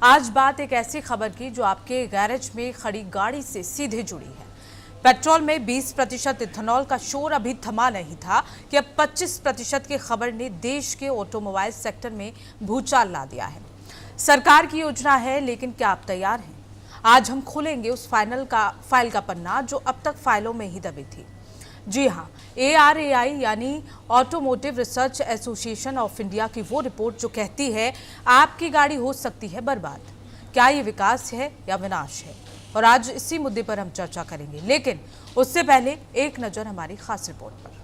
आज बात एक ऐसी खबर की जो आपके गैरेज में खड़ी गाड़ी से सीधे जुड़ी है। पेट्रोल में 20% इथेनॉल का शोर अभी थमा नहीं था कि अब 25% की खबर ने देश के ऑटोमोबाइल सेक्टर में भूचाल ला दिया है। सरकार की योजना है, लेकिन क्या आप तैयार हैं? आज हम खोलेंगे उस फाइल का पन्ना जो अब तक फाइलों में ही दबी थी। जी हाँ, ARAI यानी automotive research association of India की वो रिपोर्ट जो कहती है आपकी गाड़ी हो सकती है बर्बाद। क्या ये विकास है या विनाश है? और आज इसी मुद्दे पर हम चर्चा करेंगे, लेकिन उससे पहले एक नजर हमारी खास रिपोर्ट पर।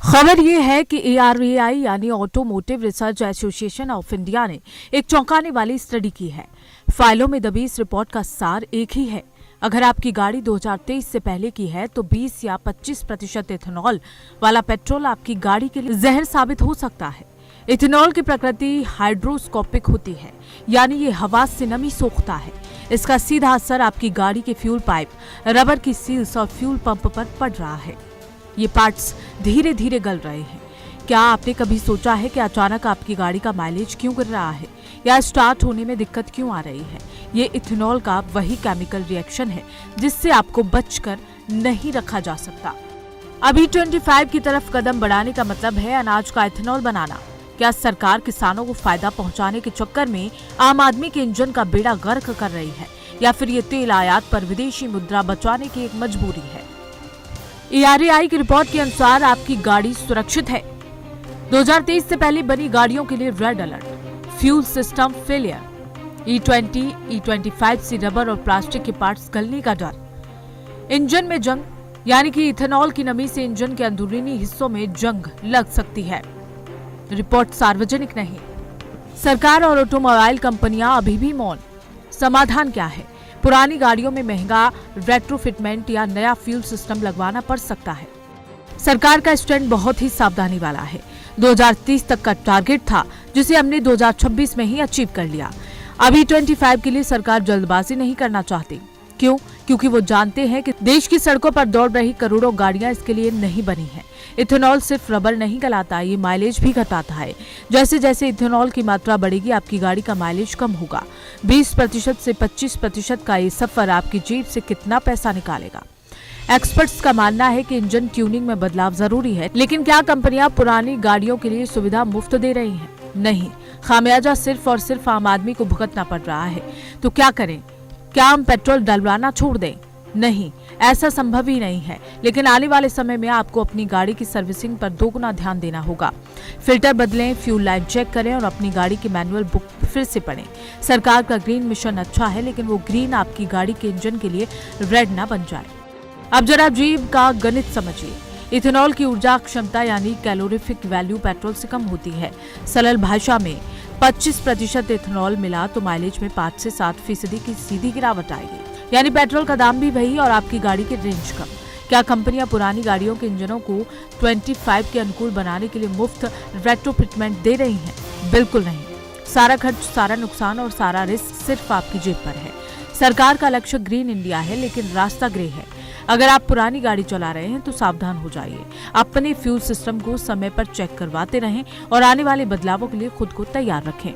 खबर यह है कि ARAI यानी automotive research association of India ने एक चौंकाने वाली स्टडी की है। फाइलों में दबी इस रिपोर्ट का सार एक ही है। अगर आपकी गाड़ी 2023 से पहले की है तो 20 या 25% इथेनॉल वाला पेट्रोल आपकी गाड़ी के लिए जहर साबित हो सकता है। इथेनॉल की प्रकृति हाइड्रोस्कोपिक होती है, यानी ये हवा से नमी सोखता है। इसका सीधा असर आपकी गाड़ी के फ्यूल पाइप, रबर की सील्स और फ्यूल पंप पर पड़ रहा है। ये पार्ट्स धीरे धीरे गल रहे हैं। क्या आपने कभी सोचा है कि अचानक आपकी गाड़ी का माइलेज क्यों गिर रहा है या स्टार्ट होने में दिक्कत क्यों आ रही है? ये इथेनॉल का वही केमिकल रिएक्शन है जिससे आपको बचकर नहीं रखा जा सकता। अभी 25 की तरफ कदम बढ़ाने का मतलब है अनाज का इथेनॉल बनाना। क्या सरकार किसानों को फायदा पहुंचाने के चक्कर में आम आदमी के इंजन का बेड़ा गर्क कर रही है, या फिर ये तेल आयात पर विदेशी मुद्रा बचाने की एक मजबूरी है? ARAI की रिपोर्ट के अनुसार आपकी गाड़ी सुरक्षित है। 2023 से पहले बनी गाड़ियों के लिए red alert, fuel system failure, E20, E25 से रबर और प्लास्टिक के पार्ट्स गलने का डर, इंजन में जंग, यानी कि इथेनॉल की नमी से इंजन के अंदरूनी हिस्सों में जंग लग सकती है। रिपोर्ट सार्वजनिक नहीं। सरकार और ऑटोमोबाइल कंपनियां अभी भी मौन। समाधान क्या है? पुरानी गाड़ियों में महंगा रेट्रोफिटमेंट या नया फ्यूल सिस्टम लगवाना पड़ सकता है। सरकार का स्टैंड बहुत ही सावधानी वाला है। 2030 तक का टारगेट था, जिसे हमने 2026 में ही अचीव कर लिया। अभी 25 के लिए सरकार जल्दबाजी नहीं करना चाहती। क्यों? क्योंकि वो जानते हैं कि देश की सड़कों पर दौड़ रही करोड़ों गाड़ियां इसके लिए नहीं बनी हैं। इथेनॉल सिर्फ रबर नहीं गलाता, ये माइलेज भी घटाता है। जैसे जैसे इथेनॉल की मात्रा बढ़ेगी, आपकी गाड़ी का माइलेज कम होगा। 20% से 25% का ये सफर आपकी जेब से कितना पैसा निकालेगा? एक्सपर्ट्स का मानना है कि इंजन ट्यूनिंग में बदलाव जरूरी है, लेकिन क्या कंपनियां पुरानी गाड़ियों के लिए सुविधा मुफ्त दे रही हैं? नहीं, खामियाजा सिर्फ और सिर्फ आम आदमी को भुगतना पड़ रहा है। तो क्या करें? क्या हम पेट्रोल डलवाना छोड़ दें? नहीं, ऐसा संभव ही नहीं है। लेकिन आने वाले समय में आपको अपनी गाड़ी की सर्विसिंग पर दोगुना ध्यान देना होगा। फिल्टर बदलें, फ्यूल लाइन चेक करें और अपनी गाड़ी की मैनुअल बुक फिर से पढ़ें। सरकार का ग्रीन मिशन अच्छा है, लेकिन वो ग्रीन आपकी गाड़ी के इंजन के लिए रेड ना बन जाए। अब जरा जीव का गणित समझिए। इथेनॉल की ऊर्जा क्षमता यानी कैलोरीफिक वैल्यू पेट्रोल से कम होती है। सरल भाषा में 25% इथेनॉल मिला तो माइलेज में 5 से 7% की सीधी गिरावट आएगी, यानी पेट्रोल का दाम भी वही और आपकी गाड़ी की रेंज कम। क्या कंपनियां पुरानी गाड़ियों के इंजनों को 25 के अनुकूल बनाने के लिए मुफ्त रेट्रोफिटमेंट दे रही हैं? बिल्कुल नहीं। सारा खर्च, सारा नुकसान और सारा रिस्क सिर्फ आपकी जेब पर है। सरकार का लक्ष्य ग्रीन इंडिया है, लेकिन रास्ता ग्रे है। अगर आप पुरानी गाड़ी चला रहे हैं तो सावधान हो जाइए। अपने फ्यूल सिस्टम को समय पर चेक करवाते रहें और आने वाले बदलावों के लिए खुद को तैयार रखें।